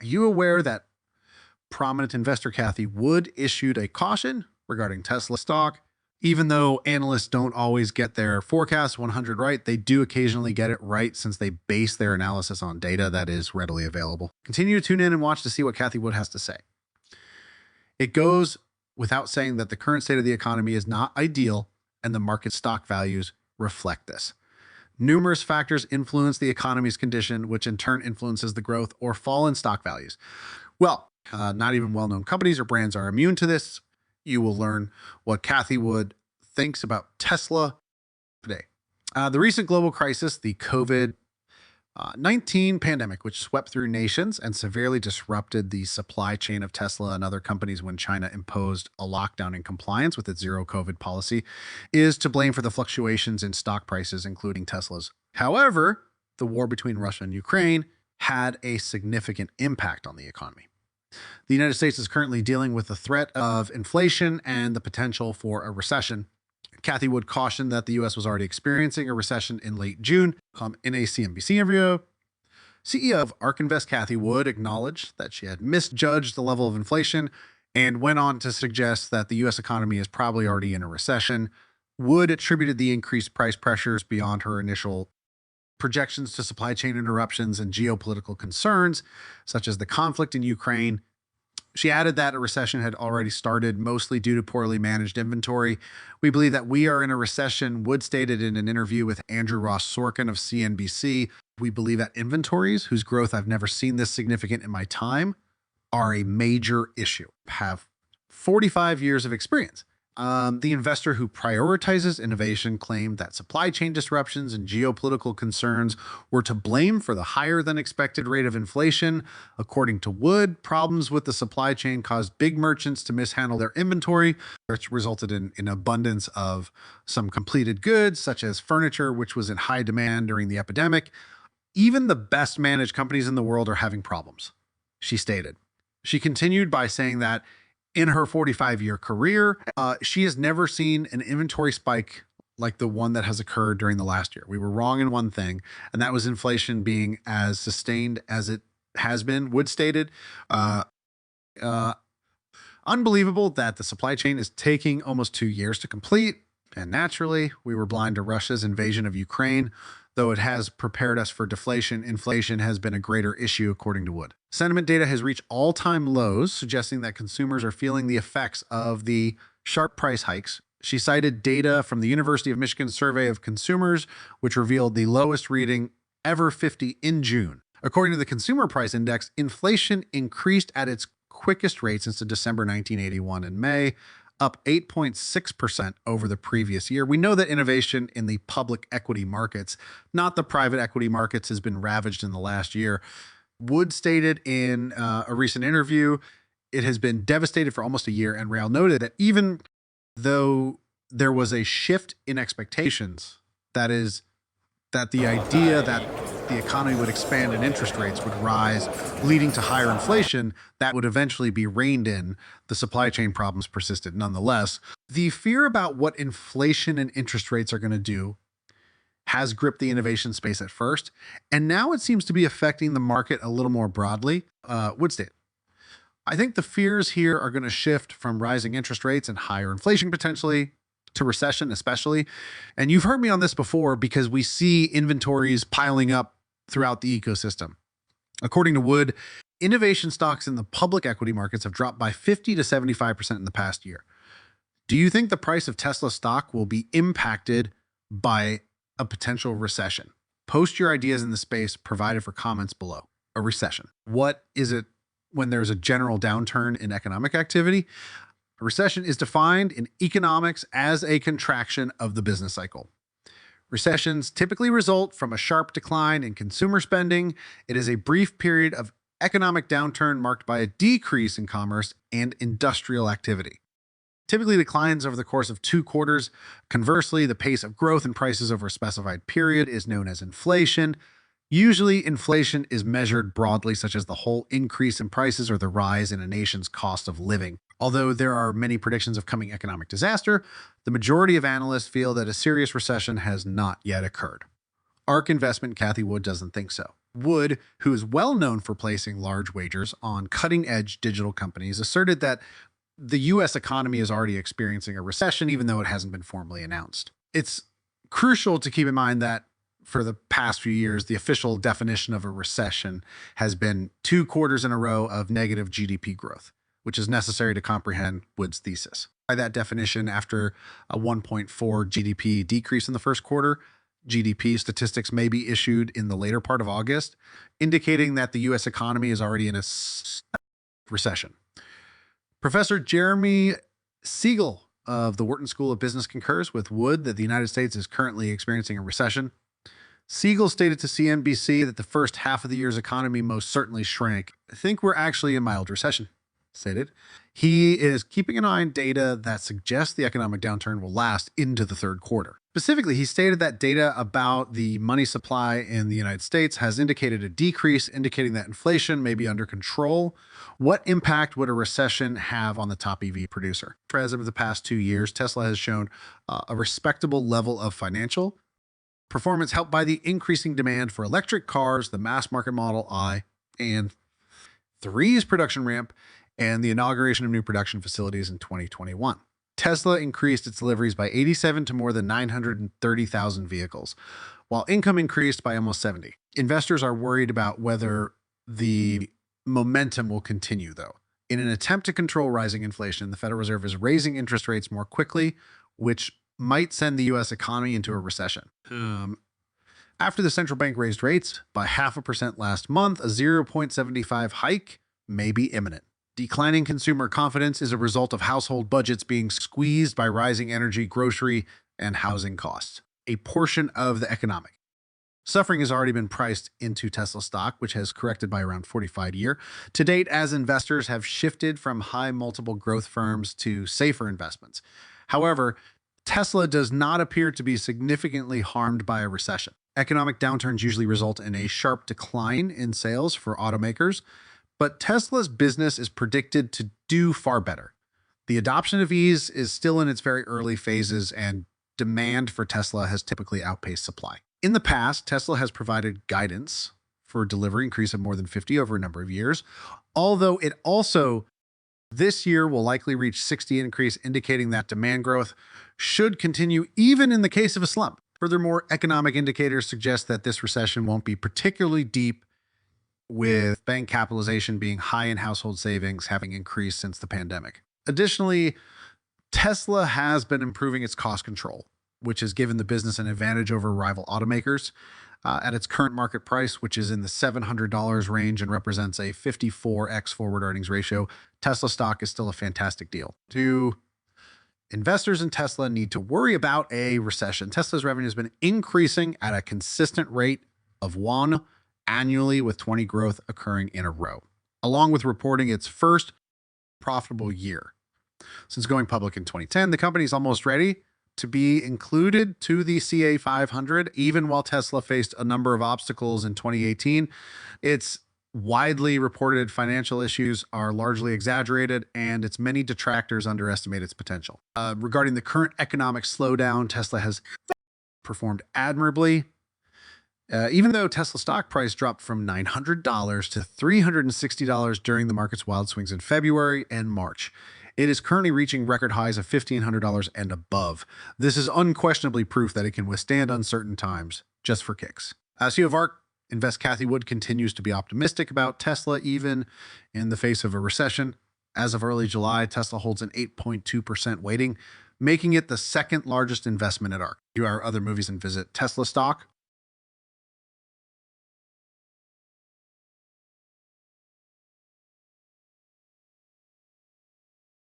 Are you aware that prominent investor Cathie Wood issued a caution regarding Tesla stock? Even though analysts don't always get their forecast 100 right, they do occasionally get it right since they base their analysis on data that is readily available. Continue to tune in and watch to see what Cathie Wood has to say. It goes without saying that the current state of the economy is not ideal, and the market stock values reflect this. Numerous factors influence the economy's condition, which in turn influences the growth or fall in stock values. Well, not even well-known companies or brands are immune to this. You will learn what Cathie Wood thinks about Tesla today. The recent global crisis, the COVID-19 pandemic, which swept through nations and severely disrupted the supply chain of Tesla and other companies when China imposed a lockdown in compliance with its zero COVID policy, is to blame for the fluctuations in stock prices, including Tesla's. However, the war between Russia and Ukraine had a significant impact on the economy. The United States is currently dealing with the threat of inflation and the potential for a recession. Cathie Wood cautioned that the U.S. was already experiencing a recession in late June. In a CNBC interview, CEO of ARK Invest Cathie Wood acknowledged that she had misjudged the level of inflation and went on to suggest that the U.S. economy is probably already in a recession. Wood attributed the increased price pressures beyond her initial projections to supply chain interruptions and geopolitical concerns, such as the conflict in Ukraine. She added that a recession had already started, mostly due to poorly managed inventory. We believe that we are in a recession, Wood stated in an interview with Andrew Ross Sorkin of CNBC. We believe that inventories, whose growth I've never seen this significant in my time, are a major issue. Have 45 years of experience. The investor who prioritizes innovation claimed that supply chain disruptions and geopolitical concerns were to blame for the higher than expected rate of inflation. According to Wood, problems with the supply chain caused big merchants to mishandle their inventory, which resulted in abundance of some completed goods, such as furniture, which was in high demand during the epidemic. Even the best managed companies in the world are having problems, she stated. She continued by saying that in her 45-year career, she has never seen an inventory spike like the one that has occurred during the last year. We were wrong in one thing, and that was inflation being as sustained as it has been. Wood stated, unbelievable that the supply chain is taking almost 2 years to complete. And naturally, we were blind to Russia's invasion of Ukraine. Though it has prepared us for deflation, inflation has been a greater issue, according to Wood. Sentiment data has reached all-time lows, suggesting that consumers are feeling the effects of the sharp price hikes. She cited data from the University of Michigan Survey of Consumers, which revealed the lowest reading ever 50 in June. According to the Consumer Price Index, inflation increased at its quickest rate since December 1981 in May, up 8.6% over the previous year. We know that innovation in the public equity markets, not the private equity markets, has been ravaged in the last year. Wood stated in a recent interview, it has been devastated for almost a year, and Rail noted that even though there was a shift in expectations, that is, that the idea that the economy would expand and interest rates would rise, leading to higher inflation that would eventually be reined in, the supply chain problems persisted nonetheless. The fear about what inflation and interest rates are going to do has gripped the innovation space at first, and now it seems to be affecting the market a little more broadly. Wood stated, I think the fears here are going to shift from rising interest rates and higher inflation potentially to recession especially. And you've heard me on this before because we see inventories piling up throughout the ecosystem. According to Wood, innovation stocks in the public equity markets have dropped by 50 to 75% in the past year. Do you think the price of Tesla stock will be impacted by a potential recession? Post your ideas in the space provided for comments below. A recession. What is it when there's a general downturn in economic activity? A recession is defined in economics as a contraction of the business cycle. Recessions typically result from a sharp decline in consumer spending. It is a brief period of economic downturn marked by a decrease in commerce and industrial activity. Typically declines over the course of 2 quarters. Conversely, the pace of growth in prices over a specified period is known as inflation. Usually, inflation is measured broadly, such as the whole increase in prices or the rise in a nation's cost of living. Although there are many predictions of coming economic disaster, the majority of analysts feel that a serious recession has not yet occurred. ARK investment Cathie Wood doesn't think so. Wood, who is well known for placing large wagers on cutting-edge digital companies, asserted that the U.S. economy is already experiencing a recession, even though it hasn't been formally announced. It's crucial to keep in mind that for the past few years, the official definition of a recession has been 2 quarters in a row of negative GDP growth, which is necessary to comprehend Wood's thesis. By that definition, after a 1.4 GDP decrease in the first quarter, GDP statistics may be issued in the later part of August, indicating that the U.S. economy is already in a recession. Professor Jeremy Siegel of the Wharton School of Business concurs with Wood that the United States is currently experiencing a recession. Siegel stated to CNBC that the first half of the year's economy most certainly shrank. I think we're actually in mild recession, stated. He is keeping an eye on data that suggests the economic downturn will last into the third quarter. Specifically, he stated that data about the money supply in the United States has indicated a decrease, indicating that inflation may be under control. What impact would a recession have on the top EV producer? As of the past 2 years, Tesla has shown a respectable level of financial performance, helped by the increasing demand for electric cars, the mass market Model I, and 3's production ramp, and the inauguration of new production facilities in 2021. Tesla increased its deliveries by 87 to more than 930,000 vehicles, while income increased by almost 70. Investors are worried about whether the momentum will continue, though. In an attempt to control rising inflation, the Federal Reserve is raising interest rates more quickly, which might send the U.S. economy into a recession. After the central bank raised rates by 0.5% last month, a 0.75 hike may be imminent. Declining consumer confidence is a result of household budgets being squeezed by rising energy, grocery, and housing costs. A portion of the economic suffering has already been priced into Tesla stock, which has corrected by around 45 year to date, as investors have shifted from high multiple growth firms to safer investments. However, Tesla does not appear to be significantly harmed by a recession. Economic downturns usually result in a sharp decline in sales for automakers, but Tesla's business is predicted to do far better. The adoption of EVs is still in its very early phases, and demand for Tesla has typically outpaced supply. In the past, Tesla has provided guidance for delivery increase of more than 50 over a number of years, although it also this year will likely reach 60 increase, indicating that demand growth should continue even in the case of a slump. Furthermore, economic indicators suggest that this recession won't be particularly deep, with bank capitalization being high and household savings having increased since the pandemic. Additionally, Tesla has been improving its cost control, which has given the business an advantage over rival automakers. At its current market price, which is in the $700 range and represents a 54x forward earnings ratio, Tesla stock is still a fantastic deal. Do investors in Tesla need to worry about a recession? Tesla's revenue has been increasing at a consistent rate of 1 annually, with 20 growth occurring in a row, along with reporting its first profitable year. Since going public in 2010, the company is almost ready to be included to the CA 500, even while Tesla faced a number of obstacles in 2018. Its widely reported financial issues are largely exaggerated, and its many detractors underestimate its potential. Regarding the current economic slowdown, Tesla has performed admirably. Even though Tesla stock price dropped from $900 to $360 during the market's wild swings in February and March, it is currently reaching record highs of $1,500 and above. This is unquestionably proof that it can withstand uncertain times just for kicks. CEO of ARK Invest Cathie Wood continues to be optimistic about Tesla even in the face of a recession. As of early July, Tesla holds an 8.2% weighting, making it the second largest investment at ARK. View our other movies and visit Tesla stock